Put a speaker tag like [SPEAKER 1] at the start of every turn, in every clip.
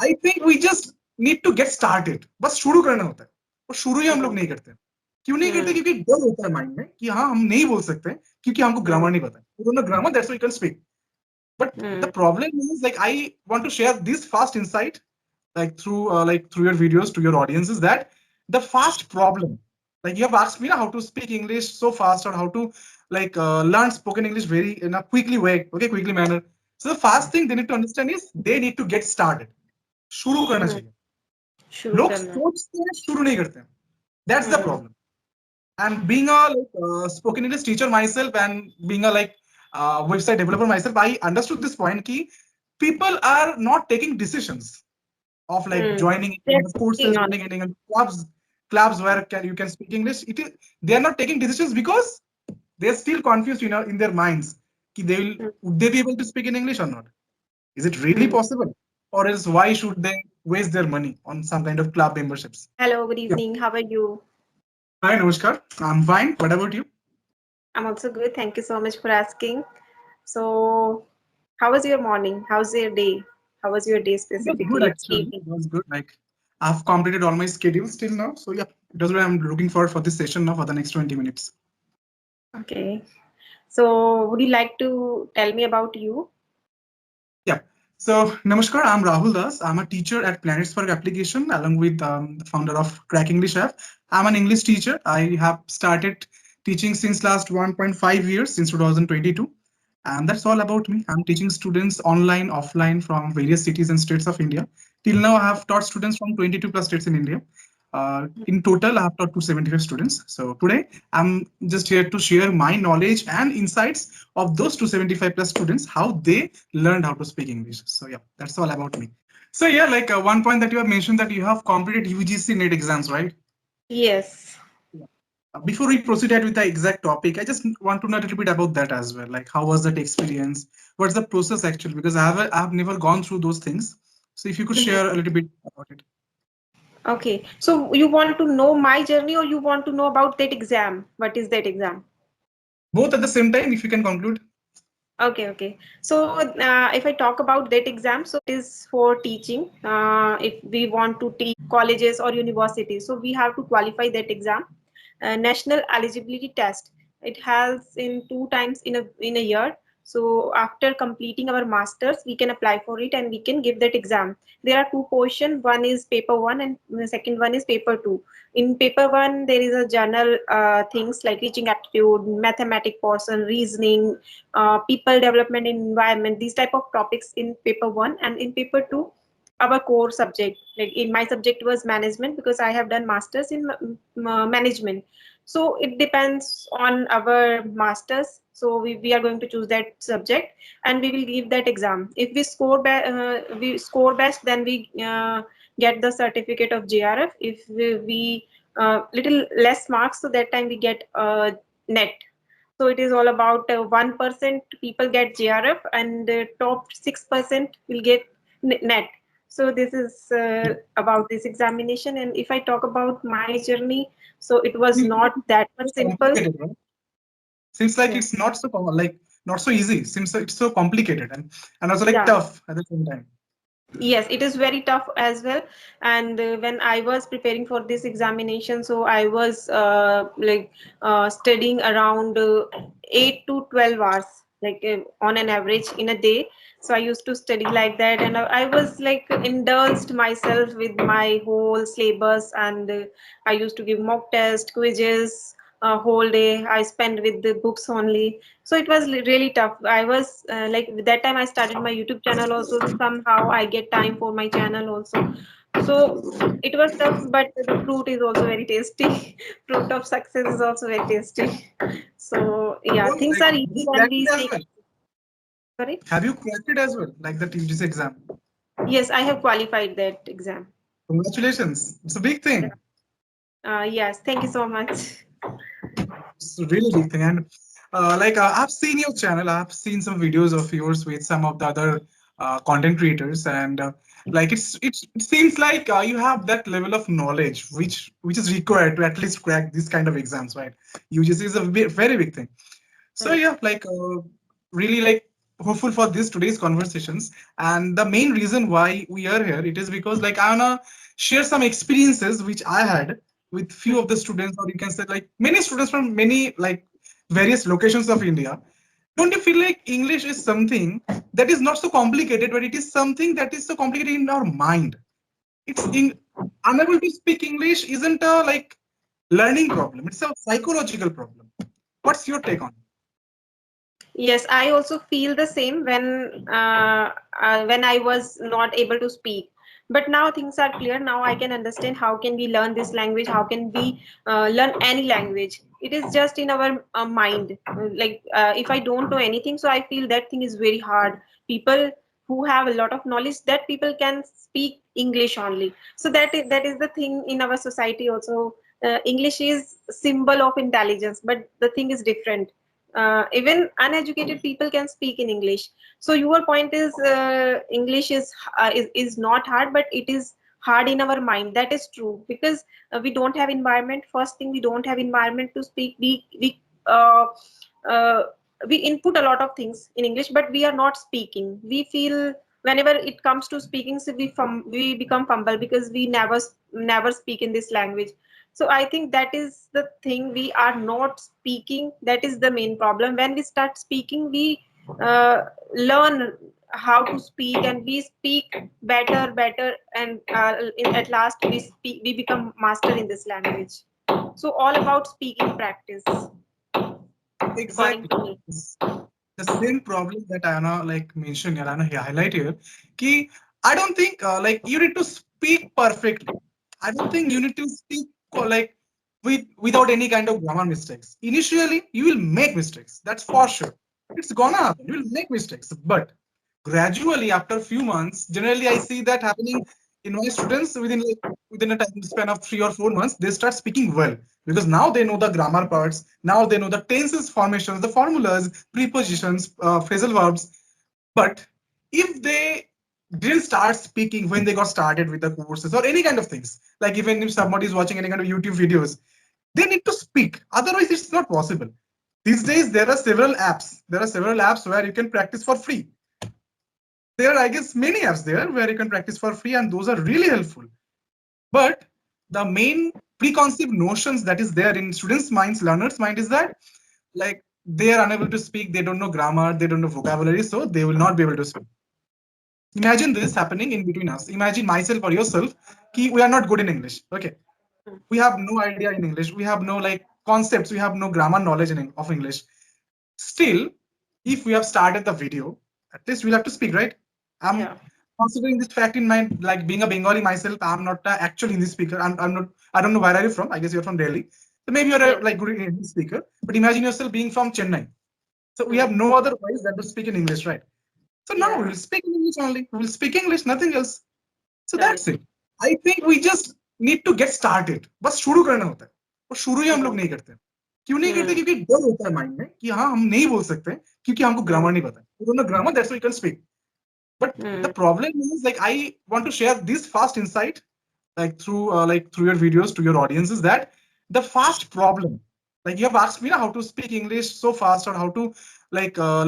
[SPEAKER 1] I think we just need to get started. बस शुरू करना होता है और शुरू ही हम लोग नहीं करते. क्यों नहीं करते? क्योंकि डर होता है माइंड में कि हाँ हम नहीं बोल सकते क्योंकि हमको ग्रामर नहीं पता. We don't know grammar, that's why we can speak. But the problem is, like, I want to share this fast insight, like through your videos to your audiences, that the fast problem, like you have asked me how to speak English so fast, or how to learn spoken English very in a quickly manner. So the fast thing they need to understand is they need to get started. शुरू करना चाहिए. लोग सोचते हैं शुरू नहीं करते हैं. That's the problem. And being a spoken English teacher myself, and being a website developer myself, I understood this point ki people are not taking decisions of joining courses, joining in clubs where you can speak English. They are not taking decisions because they are still confused, in their minds ki would they be able to speak in English or not? Is it really possible? Or else why should they waste their money on some kind of club memberships?
[SPEAKER 2] Hello, good evening. How are you?
[SPEAKER 1] Hi, Namaskar. I'm fine. What about you?
[SPEAKER 2] I'm also good. Thank you so much for asking. So, how was your morning? How's your day? How was your day specifically?
[SPEAKER 1] It was good, actually. It was good. Like, I've completed all my schedules till now. So yeah, that's what I'm looking for this session now for the next 20 minutes.
[SPEAKER 2] Okay. So, would you like to tell me about you?
[SPEAKER 1] Yeah. So, Namaskar, I'm Rahul Das. I'm a teacher at Planetspark application, along with the founder of Crack English app. I'm an English teacher. I have started teaching since last 1.5 years, since 2022. And that's all about me. I'm teaching students online, offline, from various cities and states of India. Till now, I have taught students from 22 plus states in India. In total, I have taught 275 students. So today, I'm just here to share my knowledge and insights of those 275 plus students, how they learned how to speak English. So yeah, that's all about me. So yeah, one point that you have mentioned, that you have completed UGC NET exams, right?
[SPEAKER 2] Yes.
[SPEAKER 1] Before we proceed with the exact topic, I just want to know a little bit about that as well. Like, how was that experience? What's the process actually? Because I've never gone through those things. So if you could share a little bit about it.
[SPEAKER 2] Okay. So you want to know my journey, or you want to know about that exam? What is that exam?
[SPEAKER 1] Both at the same time, if you can conclude.
[SPEAKER 2] Okay. So if I talk about that exam, so it is for teaching. If we want to teach colleges or universities, so we have to qualify that exam. National eligibility test. It has in 2 times in a year. So after completing our masters, we can apply for it and we can give that exam. There are 2 portions. One is paper 1 and the second one is paper 2. In paper 1, there is a general things like teaching aptitude, mathematic portion, reasoning, people development in environment, these type of topics in paper 1. And in paper 2, our core subject, like in my subject was management, because I have done masters in management. So it depends on our masters. So we are going to choose that subject and we will give that exam. If we score best, then we get the certificate of JRF. If we little less marks, so that time we get net. So it is all about 1% people get JRF and top 6% will get net. So this is about this examination. And if I talk about my journey, so it was not that much simple.
[SPEAKER 1] Right? Seems like it's not so not so easy. Seems like it's so complicated and also tough at the same time.
[SPEAKER 2] Yes, it is very tough as well. And when I was preparing for this examination, so I was studying around 8 to 12 hours, on an average in a day. So I used to study like that, and I was indulged myself with my whole syllabus, and I used to give mock test, quizzes, a whole day I spent with the books only. So it was really tough. I was that time I started my YouTube channel also. Somehow I get time for my channel also. So it was tough, but the fruit is also very tasty. Fruit of success is also very tasty. So yeah, things are easy when we see. Sorry?
[SPEAKER 1] Have you cracked it as well, like the UGC exam?
[SPEAKER 2] Yes, I have qualified that exam.
[SPEAKER 1] Congratulations. It's a big thing.
[SPEAKER 2] Yes, thank you so much.
[SPEAKER 1] It's a really big thing. And I've seen your channel. I've seen some videos of yours with some of the other content creators, and it seems like you have that level of knowledge which is required to at least crack this kind of exams, right? UGC is a very big thing. So yeah, really hopeful for this today's conversations. And the main reason why we are here, it is because like I wanna share some experiences which I had with few of the students, or you can say like many students from many like various locations of India. Don't you feel like English is something that is not so complicated, but it is something that is so complicated in our mind? It's in unable to speak English isn't a like learning problem, it's a psychological problem. What's your take on it?
[SPEAKER 2] Yes, I also feel the same when I was not able to speak. But now things are clear. Now I can understand how can we learn this language? How can we learn any language? It is just in our mind. If I don't know anything, so I feel that thing is very hard. People who have a lot of knowledge, that people can speak English only. So that is the thing in our society also. English is symbol of intelligence, but the thing is different. Even uneducated people can speak in English. So your point is English is not hard, but it is hard in our mind. That is true because we don't have environment. First thing, we don't have environment to speak. Uh, uh, we input a lot of things in English, but we are not speaking. We feel whenever it comes to speaking, so we become fumble because we never speak in this language. So I think that is the thing, we are not speaking. That is the main problem. When we start speaking, we learn how to speak, and we speak better, and at last we become master in this language. So all about speaking practice, according
[SPEAKER 1] Exactly.
[SPEAKER 2] to me.
[SPEAKER 1] The same problem that Anna like mentioned here, Anna highlight here, ki I don't think like you need to speak perfectly. I don't think you need to speak like without any kind of grammar mistakes. Initially, you will make mistakes. That's for sure. It's gonna happen. You will make mistakes, but gradually, after a few months, generally I see that happening in my students within a time span of 3 or 4 months, they start speaking well because now they know the grammar parts. Now they know the tenses, formations, the formulas, prepositions, phrasal verbs. But if they didn't start speaking when they got started with the courses or any kind of things, like even if somebody is watching any kind of YouTube videos, they need to speak. Otherwise, it's not possible. These days, there are several apps. There are several apps where you can practice for free. There are, I guess, many apps there where you can practice for free, and those are really helpful. But the main preconceived notions that is there in students' minds, learners' mind is that like they are unable to speak, they don't know grammar, they don't know vocabulary, so they will not be able to speak. Imagine this happening in between us. Imagine myself or yourself, ki we are not good in English. Okay. We have no idea in English. We have no like concepts. We have no grammar knowledge of English. Still, if we have started the video, at least we'll have to speak, right? I'm
[SPEAKER 2] Yeah.
[SPEAKER 1] considering this fact in mind, like being a Bengali myself, I'm not an actual Hindi speaker. I'm not, I don't know where are you from? I guess you're from Delhi. So maybe you're a
[SPEAKER 2] Yes.
[SPEAKER 1] like good Hindi speaker, but imagine yourself being from Chennai. So we have
[SPEAKER 2] Hmm.
[SPEAKER 1] no other choice than to speak in English, right? So now
[SPEAKER 2] Yeah.
[SPEAKER 1] we'll speak in English only. We'll speak English, nothing else. So that's
[SPEAKER 2] Correct.
[SPEAKER 1] it. I think we just need to get started. बस शुरू करना होता है और शुरू ही हम लोग
[SPEAKER 2] Hmm.
[SPEAKER 1] नहीं करते क्यों नहीं करते
[SPEAKER 2] Hmm.
[SPEAKER 1] क्योंकि डर होता है माइंड में कि हाँ हम नहीं बोल सकते क्योंकि हमको
[SPEAKER 2] Hmm.
[SPEAKER 1] ग्रामर नहीं पता we don't know grammar that's why we can speak but the
[SPEAKER 2] Hmm.
[SPEAKER 1] problem is like I want to share this fast insight like through your videos to your audiences that the fast problem like you have asked me how to speak English so fast or how to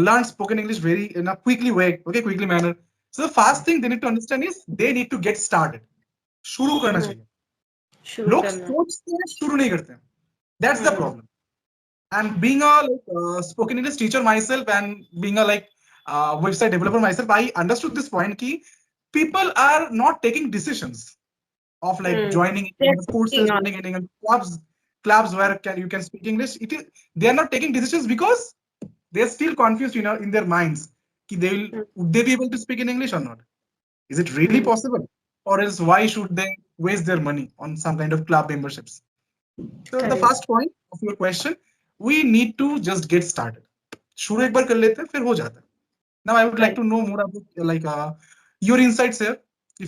[SPEAKER 1] learn spoken English very in a quickly way okay quickly manner so the fast thing they need to understand is they need to get started शुरू करना
[SPEAKER 2] Hmm.
[SPEAKER 1] चाहिए
[SPEAKER 2] शुरू
[SPEAKER 1] लोग
[SPEAKER 2] करना है.
[SPEAKER 1] सोचते हैं शुरू नहीं करते हैं that's the
[SPEAKER 2] Hmm.
[SPEAKER 1] problem and being a spoken English teacher myself and being a website developer myself I understood this point key people are not taking decisions of like
[SPEAKER 2] Hmm.
[SPEAKER 1] joining
[SPEAKER 2] They're
[SPEAKER 1] in
[SPEAKER 2] speaking
[SPEAKER 1] courses
[SPEAKER 2] on.
[SPEAKER 1] joining in clubs where you can speak English it is they are not taking decisions because they are still confused in their minds ki they will
[SPEAKER 2] Hmm.
[SPEAKER 1] would they be able to speak in English or not is it really
[SPEAKER 2] Hmm.
[SPEAKER 1] possible? Or else why should they waste their money on some kind of club memberships? So the
[SPEAKER 2] Correct.
[SPEAKER 1] first point of your question, we need to just get started. शुरू एक बार कर लेते हैं फिर हो जाता है. Now I would like
[SPEAKER 2] Correct.
[SPEAKER 1] to know more about your insights here.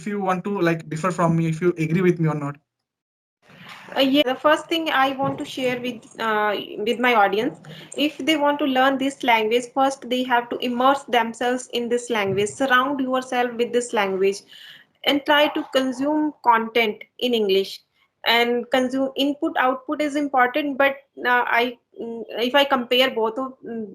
[SPEAKER 1] If you want to like differ from me, if you agree with me or not.
[SPEAKER 2] Yeah, the first thing I want to share with my audience, if they want to learn this language, first they have to immerse themselves in this language, surround yourself with this language, and try to consume content in English. And consume input output is important, but if I compare both of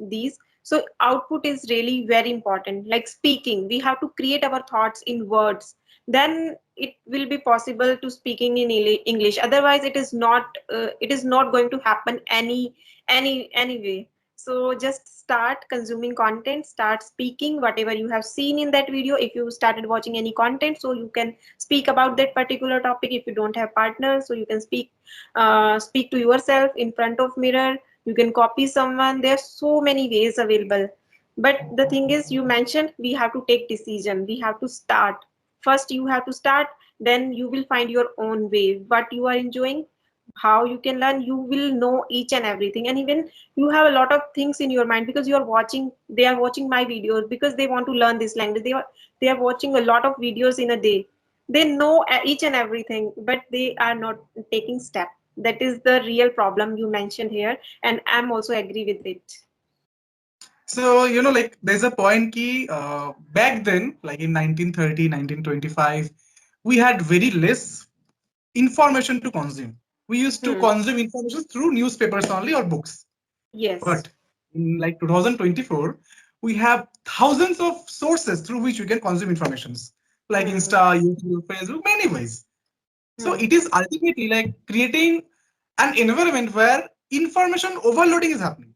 [SPEAKER 2] these, So output is really very important. Like speaking, we have to create our thoughts in words. Then it will be possible to speaking in English. Otherwise, it is not going to happen anyway. So just start consuming content, start speaking whatever you have seen in that video. If you started watching any content, so you can speak about that particular topic. If you don't have partners, so you can speak to yourself in front of mirror. You can copy someone. There are so many ways available. But the thing is, you mentioned we have to take decision. We have to start. First, you have to start. Then you will find your own way. What you are enjoying, how you can learn, you will know each and everything. And even you have a lot of things in your mind because you are watching. They are watching my videos because they want to learn this language. They are watching a lot of videos in a day. They know each and everything, but they are not taking step. That is the real problem you mentioned here, and I'm also agree with it.
[SPEAKER 1] So, like there's a point key back then, like in 1930, 1925, we had very less information to consume. We used to
[SPEAKER 2] Hmm.
[SPEAKER 1] consume information through newspapers only or books.
[SPEAKER 2] Yes.
[SPEAKER 1] But in like 2024, we have thousands of sources through which we can consume informations, like
[SPEAKER 2] Hmm.
[SPEAKER 1] Insta, YouTube, Facebook, many ways. So
[SPEAKER 2] Hmm.
[SPEAKER 1] it is ultimately like creating an environment where information overloading is happening.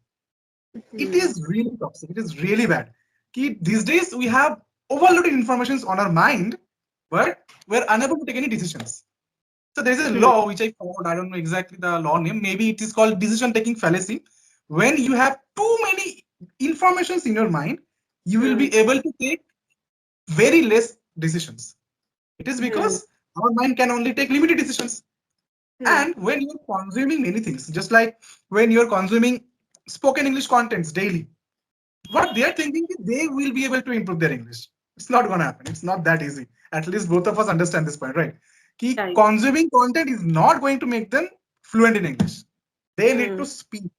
[SPEAKER 1] It
[SPEAKER 2] Hmm.
[SPEAKER 1] is really toxic. It is really bad. These days we have overloaded informations on our mind, but we're unable to take any decisions. So there's a
[SPEAKER 2] Hmm.
[SPEAKER 1] law which I found. I don't know exactly the law name. Maybe it is called decision-taking fallacy. When you have too many informations in your mind, you will
[SPEAKER 2] Hmm.
[SPEAKER 1] be able to take very less decisions. It is
[SPEAKER 2] Hmm.
[SPEAKER 1] because our mind can only take limited decisions.
[SPEAKER 2] Hmm.
[SPEAKER 1] And when you're consuming many things, just like when you're consuming spoken English contents daily, what they are thinking is they will be able to improve their English. It's not going to happen. It's not that easy. At least both of us understand this point, right?
[SPEAKER 2] Right.
[SPEAKER 1] Consuming content is not going to make them fluent in English. They need
[SPEAKER 2] Hmm.
[SPEAKER 1] to speak,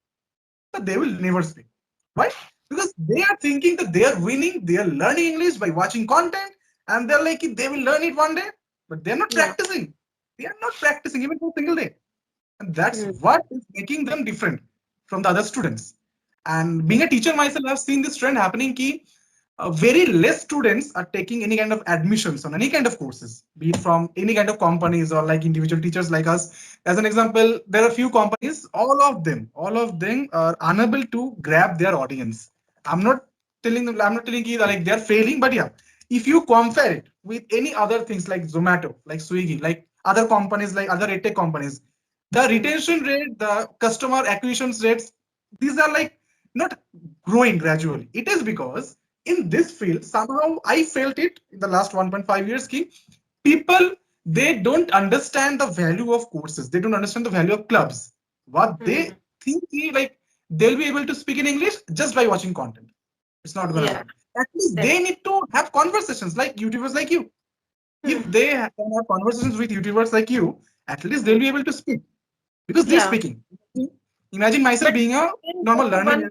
[SPEAKER 1] but they will never speak. Why? Because they are thinking that they are winning, they are learning English by watching content, and they're like they will learn it one day, but they're not
[SPEAKER 2] Yeah.
[SPEAKER 1] practicing. They are not practicing even for a single day. And that's
[SPEAKER 2] Hmm.
[SPEAKER 1] what is making them different from the other students. And being a teacher myself, I've seen this trend happening ki very less students are taking any kind of admissions on any kind of courses, be it from any kind of companies or like individual teachers like us. As an example, there are a few companies, all of them are unable to grab their audience. I'm not telling you that like they're failing, but yeah, if you compare it with any other things like Zomato, like Swiggy, like other companies, like other edtech companies, the
[SPEAKER 2] Hmm.
[SPEAKER 1] retention rate, the customer acquisition rates, these are like not growing gradually. It is because in this field, somehow I felt it in the last 1.5 years, ki people, they don't understand the value of courses. They don't understand the value of clubs. What
[SPEAKER 2] Hmm.
[SPEAKER 1] they think is like they'll be able to speak in English just by watching content. It's not going to
[SPEAKER 2] Yeah.
[SPEAKER 1] happen. At least
[SPEAKER 2] That.
[SPEAKER 1] they need to have conversations like YouTubers like you. If
[SPEAKER 2] Hmm.
[SPEAKER 1] they can have conversations with YouTubers like you, at least they'll
[SPEAKER 2] Hmm.
[SPEAKER 1] be able to speak because they're
[SPEAKER 2] Yeah.
[SPEAKER 1] speaking. Imagine myself
[SPEAKER 2] But
[SPEAKER 1] being a
[SPEAKER 2] there is
[SPEAKER 1] normal
[SPEAKER 2] also
[SPEAKER 1] learner.
[SPEAKER 2] one.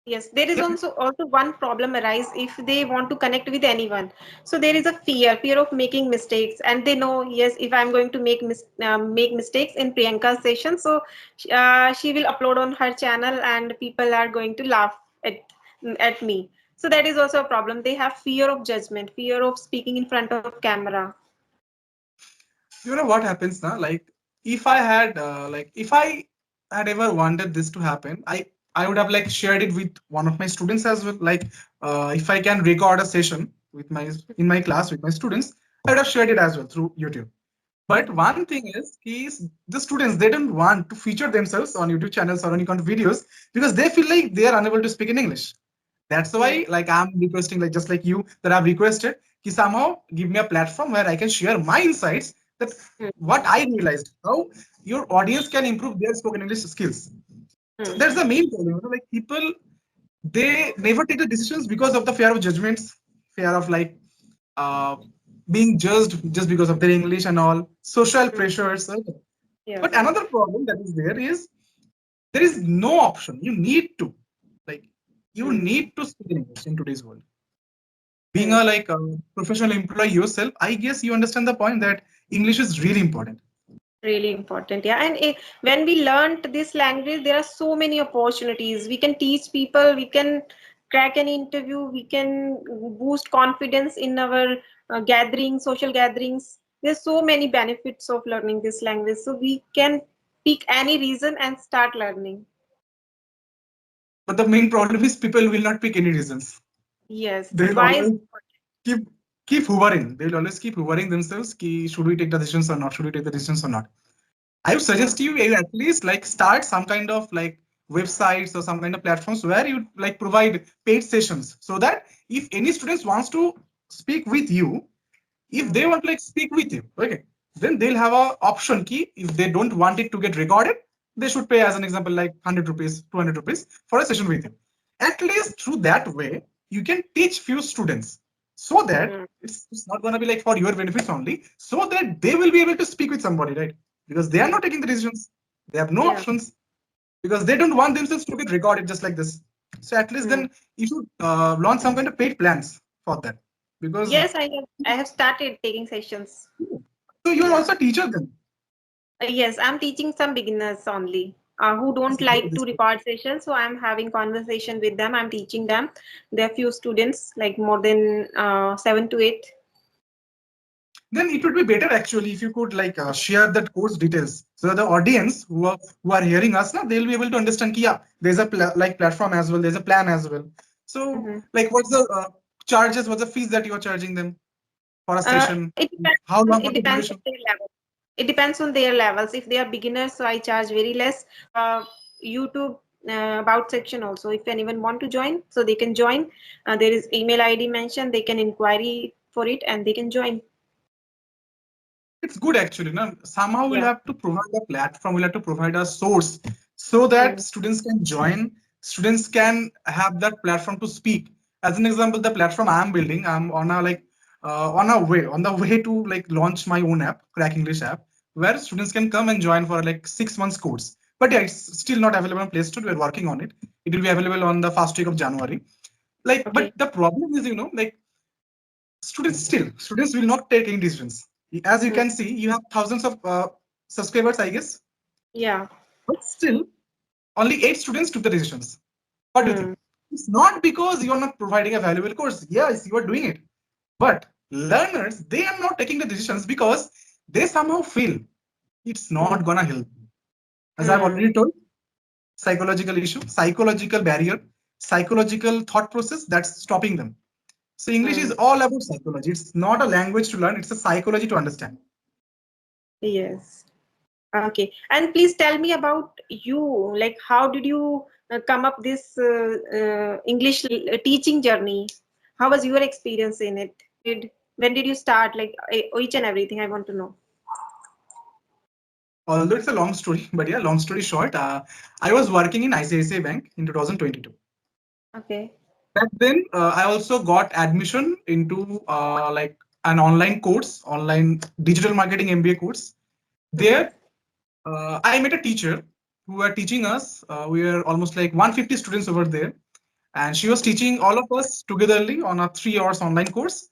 [SPEAKER 2] Yes, there is
[SPEAKER 1] Yep.
[SPEAKER 2] also one problem arise if they want to connect with anyone. So there is a fear of making mistakes, and they know, yes, if I'm going to make mistakes in Priyanka's session, so she will upload on her channel, and people are going to laugh at me. So that is also a problem. They have fear of judgment, fear of speaking in front of camera.
[SPEAKER 1] You know what happens now? If I had ever wanted this to happen, I would have like shared it with one of my students as well. Like if I can record a session with my in my class with my students, I would have shared it as well through YouTube. But
[SPEAKER 2] Mhm.
[SPEAKER 1] one thing is the students, they don't want to feature themselves on YouTube channels or any kind of videos because they feel like they are unable to speak in English. That's
[SPEAKER 2] Hmm.
[SPEAKER 1] why like I'm requesting, like just like you, that I've requested ki somehow give me a platform where I can share my insights, that
[SPEAKER 2] Hmm.
[SPEAKER 1] what I realized, how your audience can improve their spoken English skills. So
[SPEAKER 2] Hmm.
[SPEAKER 1] that's the main problem. Like people, they never take the decisions because of the fear of judgments, fear of like uh, being judged just because of their English and all, social
[SPEAKER 2] Hmm.
[SPEAKER 1] pressures. But
[SPEAKER 2] Yes.
[SPEAKER 1] another problem that is there is no option. You need to, like, you
[SPEAKER 2] Hmm.
[SPEAKER 1] need to speak in English in today's world. Being
[SPEAKER 2] Hmm.
[SPEAKER 1] a like a professional employee yourself, I guess you understand the point that English is really important.
[SPEAKER 2] Really important, yeah. And when we learned this language, there are so many opportunities. We can teach people. We can. crack an interview, we can boost confidence in our gatherings, social gatherings. There's so many benefits of learning this language. So we can pick any reason and start learning.
[SPEAKER 1] But the main problem is people will not pick any reasons.
[SPEAKER 2] Yes.
[SPEAKER 1] They will
[SPEAKER 2] Why is
[SPEAKER 1] always keep keep hovering. They will always keep hovering themselves. Ki, should we take the decisions or not? Should we take the decisions or not? I would
[SPEAKER 2] yeah.
[SPEAKER 1] suggest you at least like start some kind of like websites or some kind of platforms where you like provide paid sessions so that if any students wants to speak with you, if they want to like speak with you, okay, then they'll have a option key. If they don't want it to get recorded, they should pay as an example like 100 rupees, 200 rupees for a session with you. At least through that way, you can teach few students so that it's not going to be like for your benefits only, so that they will be able to speak with somebody, right? Because they are not taking the decisions. They have no
[SPEAKER 2] Yeah.
[SPEAKER 1] options because they don't want themselves to get recorded just like this. So at least then you should launch some kind of paid plans for that. Because
[SPEAKER 2] Yes, I have started taking sessions.
[SPEAKER 1] so you are
[SPEAKER 2] Yeah.
[SPEAKER 1] also a teacher then.
[SPEAKER 2] Yes, I'm teaching some beginners only who don't like to record sessions. So I'm having conversation with them. I'm teaching them. There are few students, like more than 7 to 8.
[SPEAKER 1] Then it would be better actually if you could like share that course details so that the audience who are hearing us now they'll be able to understand. Ki, yeah, there's a like platform as well. There's a plan as well. So like, what's the charges? What's the fees that you are charging them for a session?
[SPEAKER 2] It depends.
[SPEAKER 1] How long?
[SPEAKER 2] It
[SPEAKER 1] What's the
[SPEAKER 2] depends on
[SPEAKER 1] duration?
[SPEAKER 2] their level. It depends on their levels. If they are beginners, so I charge very less. YouTube about section also. If anyone want to join, so they can join. There is email ID mentioned. They can inquiry for it and they can join.
[SPEAKER 1] It's good actually. No? Somehow we'll
[SPEAKER 2] Yeah.
[SPEAKER 1] have to provide a platform, we'll have to provide a source so that
[SPEAKER 2] Mm.
[SPEAKER 1] students can join, students can have that platform to speak. As an example, the platform I'm building, I'm on a like on the way to like launch my own app, Crack English app, where students can come and join for like 6 months course. But yeah, it's still not available on Play Store. We're working on it. It will be available on the first week of January. Like,
[SPEAKER 2] Okay.
[SPEAKER 1] but the problem is, like students will not take any decisions. As you
[SPEAKER 2] Mm.
[SPEAKER 1] can see, you have thousands of subscribers, I guess,
[SPEAKER 2] Yeah.
[SPEAKER 1] but still only 8 students took the decisions. What do you think?
[SPEAKER 2] Mm.
[SPEAKER 1] It's not because you are not providing a valuable course. Yes, you are doing it, but learners, they are not taking the decisions because they somehow feel it's not gonna help. As I've
[SPEAKER 2] Mm.
[SPEAKER 1] already told, psychological issue, psychological barrier, psychological thought process that's stopping them. So English is
[SPEAKER 2] Mm.
[SPEAKER 1] all about psychology. It's not a language to learn, it's a psychology to understand.
[SPEAKER 2] Yes. Okay. And please tell me about you. Like, how did you come up this English teaching journey? How was your experience in it? When did you start? Like each and everything. I want to know.
[SPEAKER 1] Although it's a long story, but yeah, long story short, I was working in ICICI Bank in 2022.
[SPEAKER 2] Okay.
[SPEAKER 1] Back then, I also got admission into like an online course, online digital marketing MBA course.
[SPEAKER 2] Mm-hmm.
[SPEAKER 1] There, I met a teacher who were teaching us. We were almost like 150 students over there, and she was teaching all of us togetherly on a 3 hours online course.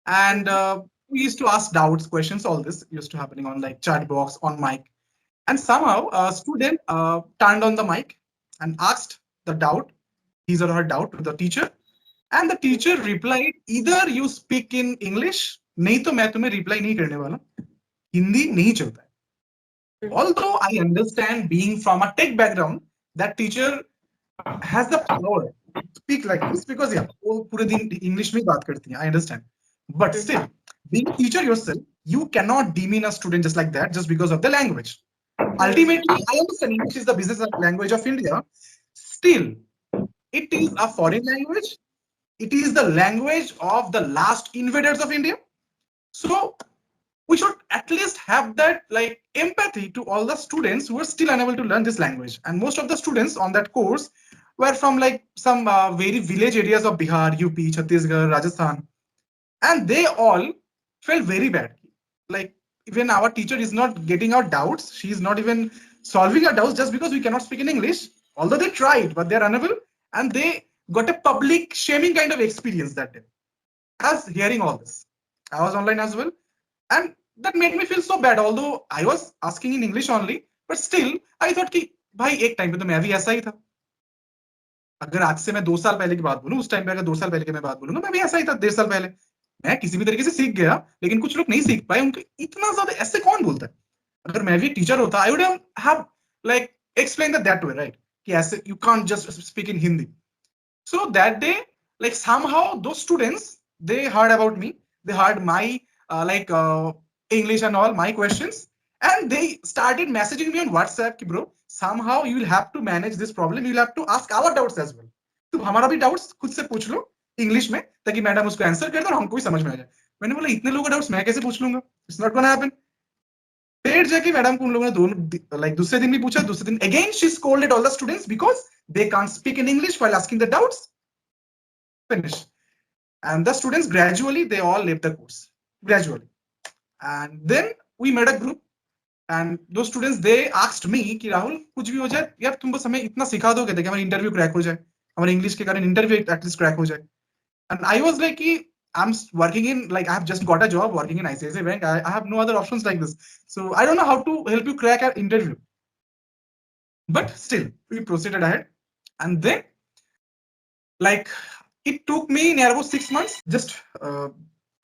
[SPEAKER 1] And we used to ask doubts, questions. All this used to happening on like chat box, on mic. And somehow a student turned on the mic and asked the doubt, his or her doubt to the teacher. And the teacher replied, either you speak in English, नहीं तो मैं तुम्हें reply नहीं करने वाला, हिंदी नहीं चलता है. Although I understand being from a tech background, that teacher has the power to speak like this because yeah, वो पूरे दिन English में ही बात करती हैं. I understand. But still, being a teacher yourself, you cannot demean a student just like that just because of the language. Ultimately, I understand English is the business language of India. Still, it is a foreign language. It is the language of the last invaders of India. So we should at least have that like empathy to all the students who are still unable to learn this language. And most of the students on that course were from like some very village areas of Bihar, UP, Chhattisgarh, Rajasthan, and they all felt very bad. Like even our teacher is not getting our doubts. She is not even solving our doubts just because we cannot speak in English. Although they tried, but they're unable, and they got a public shaming kind of experience that day. As hearing all this, I was online as well, and that made me feel so bad. Although I was asking in English only, but still I thought कि भाई एक time पे तो मैं भी ऐसा ही था. अगर आज से मैं 2 साल पहले की बात बोलूं, उस टाइम पे अगर 2 साल पहले की मैं बात बोलूंगा, मैं भी ऐसा ही था 1.5 साल पहले। मैं किसी भी तरीके से सीख गया, लेकिन कुछ लोग नहीं सीख पाए, उनके इतना ज्यादा ऐसे कौन बोलता है। अगर मैं भी टीचर होता, I would have like explain that way, right, कि ऐसे you can't just speak in Hindi. So that day, like somehow those students, they heard about me, they heard my English and all my questions, and they started messaging me on WhatsApp कि bro, somehow you will have to manage this problem, you will have to ask our doubts as well. तो हमारा भी doubts खुद से पूछ लो English में, ताकि madam उसको आंसर कर दो और हमको भी समझ में आ जाए. मैंने बोला इतने लोगों का डाउट्स मैं कैसे पूछ लूंगा, इट्स नॉट गोना हैपन. फिर जाके मैडम को उन लोगों ने दोनों दूसरे दिन भी पूछा, दूसरे दिन again she scolded all the students because they can't speak in English while asking the doubts. Finish. And the students gradually, they all left the course gradually. And then we made a group, and those students, they asked me कि राहुल कुछ भी हो जाए यार, तुम बस हमें इतना सिखा दोगे ताकि हमारा इंटरव्यू क्रैक हो जाए, हमारे इंग्लिश के कारण इंटरव्यू एटलीस्ट क्रैक हो जाए. And I was like कि I'm working in, like I have just got a job working in ICICI Bank. I have no other options like this, so I don't know how to help you crack an interview. But still we proceeded ahead, and then like it took me near about 6 months. Just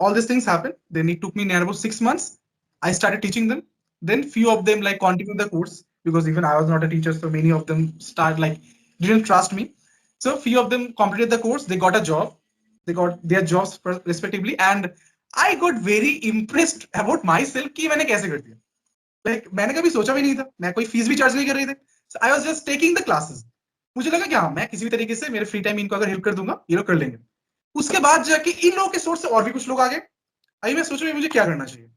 [SPEAKER 1] all these things happened. Then it took me near about 6 months. I started teaching them. Then few of them like continued the course, because even I was not a teacher, so many of them didn't trust me. So few of them completed the course. They got a job. They got their jobs respectively, and I got very impressed about myself कि मैंने कैसे कर दिया. Like मैंने कभी सोचा भी नहीं था, मैं कोई फीस भी चार्ज नहीं कर रही थी. So I was just taking the classes. मुझे लगा कि हाँ, मैं किसी भी तरीके से मेरे फ्री टाइम इनको अगर हेल्प कर दूंगा, ये लोग कर लेंगे. उसके बाद जाके इन लोगों के सोर्स से और भी कुछ लोग आ गए. अभी मैं सोच रहा हूँ मुझे क्या करना चाहिए.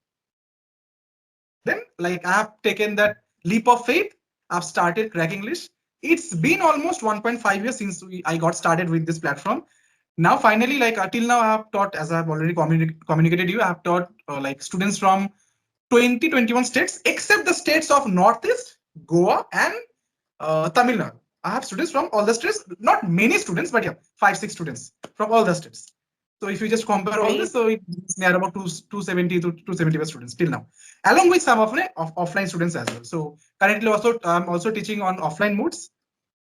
[SPEAKER 1] Then like I have taken that leap of faith. I've started Crack English. It's been almost 1.5 years since I got started with this platform. Now finally, like till now, I have taught, as I have already communicated you, I have taught like students from 21 states, except the states of Northeast, Goa, and Tamil Nadu. I have students from all the states, not many students, but yeah, 5-6 students from all the states. So if you just compare all this, so it's near about 270 to 275 students till now, along with some of offline students as well. So currently also, I'm also teaching on offline modes.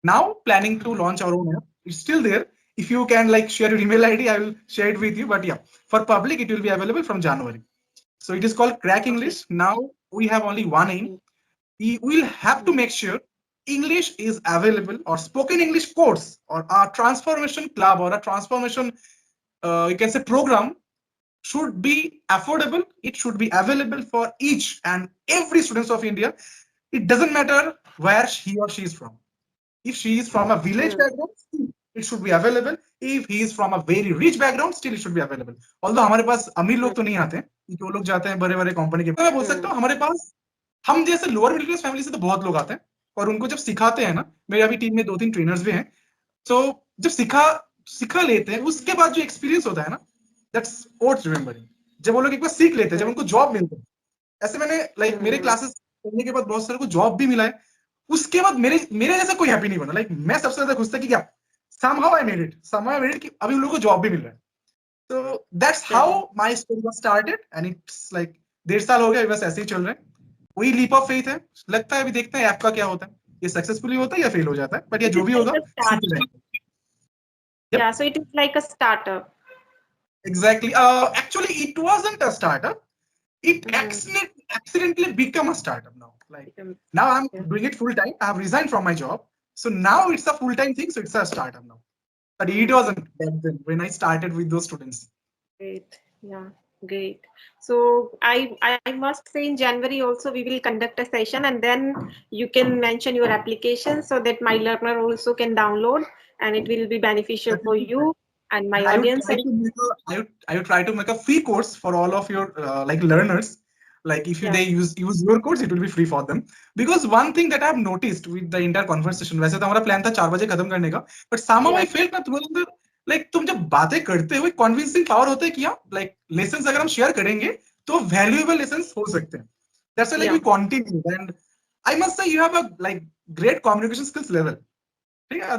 [SPEAKER 1] Now planning to launch our own app. It's still there. If you can like share your email ID, I will share it with you. But yeah, for public, it will be available from January. So it is called Crack English. Now we have only one aim. We will have to make sure English is available, or spoken English course, or a transformation club, or a transformation, you can say, program should be affordable. It should be available for each and every students of India. It doesn't matter where he or she is from. If she is from a village background, it should be available. If he is from a very rich background, still it should be available. Although हमारे पास अमीर लोग तो नहीं आते हैं, क्योंकि वो लोग जाते हैं बड़े बड़े कंपनी के. मैं बोल सकता हूँ हमारे पास, हम जैसे लोअर मिडिल क्लास फैमिली से तो बहुत लोग आते हैं, और उनको जब सिखाते हैं ना, मेरे अभी टीम में 2-3 ट्रेनर्स भी हैं, तो जब सिखा लेते हैं, उसके बाद जो एक्सपीरियंस होता है ना, दैट्स वर्थ रिमेंबरिंग. जब वो लोग एक बार सीख लेते हैं, जब उनको जॉब मिलता है, ऐसे मैंने मेरे क्लासेस करने के बाद बहुत सारे को जॉब भी मिला है. उसके बाद मेरे जैसा कोई हैप्पी नहीं बना. लाइक मैं सबसे ज्यादा खुश था कि क्या somehow I made it कि अभी उन लोगों को जॉब भी मिल रहा है. So that's how my story was started, and it's like 1.5 साल हो गया, बस ऐसे ही चल रहा है. वही लीप ऑफ फेथ है. लगता है अभी देखते हैं ऐप का क्या होता है, ये सक्सेसफुली होता है या फेल हो जाता है, बट ये जो भी होगा सीखते रहेंगे.
[SPEAKER 2] Yeah, so it is like a startup.
[SPEAKER 1] Exactly. Actually, it wasn't a startup. It accidentally became a startup now. Like now I'm doing it full time. I have resigned from my job. So now it's a full-time thing. So it's a startup now. But it wasn't back then when I started with those students.
[SPEAKER 2] Great. Yeah, great. So I must say in January also we will conduct a session, and then you can mention your application so that my learner also can download, and it will be beneficial for you and my audience.
[SPEAKER 1] I would try to make a free course for all of your like learners. Like if they use your course, it will be free for them. Because one thing that I have noticed with the entire conversation, वैसे तो हमारा plan था 4 बजे खत्म करने का, but somehow I felt ना तुम्हारे अंदर like तुम जब बातें करते हो, convincing power होता है कि हाँ like lessons अगर हम share करेंगे तो valuable lessons हो सकते हैं. That's why like we continue, and I must say you have a like great communication skills level.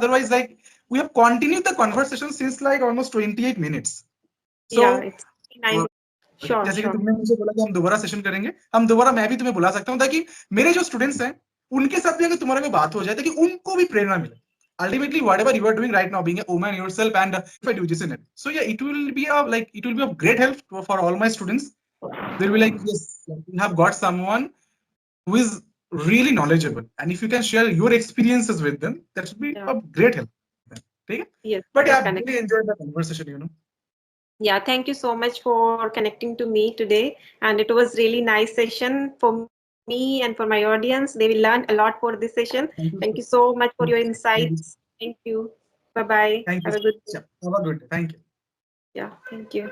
[SPEAKER 1] Otherwise like we have continued the conversation since like almost 28 minutes. So
[SPEAKER 2] it's 9.
[SPEAKER 1] जैसे कि तुमने मुझे बोला कि हम दोबारा सेशन करेंगे, हम दोबारा, मैं भी तुम्हें बुला सकता हूँ ताकि मेरे जो स्टूडेंट्स हैं उनके साथ भी अगर तुम्हारा कोई बात हो जाए ताकि उनको भी प्रेरणा मिले. ultimately whatever you are doing right now, being a woman yourself, and if I do this in it, so yeah, it will be of great help for all my students. They'll be like, yes, we have got someone who is really knowledgeable, and if you can share your experiences with them, that would be of great help. Okay?
[SPEAKER 2] Yes,
[SPEAKER 1] But yeah, I
[SPEAKER 2] correct.
[SPEAKER 1] really enjoyed the conversation.
[SPEAKER 2] Yeah, thank you so much for connecting to me today. And it was really nice session for me and for my audience. They will learn a lot for this session.
[SPEAKER 1] Thank
[SPEAKER 2] Thank
[SPEAKER 1] you.
[SPEAKER 2] you so much for your
[SPEAKER 1] Thank you.
[SPEAKER 2] insights. Thank you. Bye bye.
[SPEAKER 1] Thank you.
[SPEAKER 2] Have a good day.
[SPEAKER 1] Yeah, have a good day. Thank you.
[SPEAKER 2] Yeah, thank you.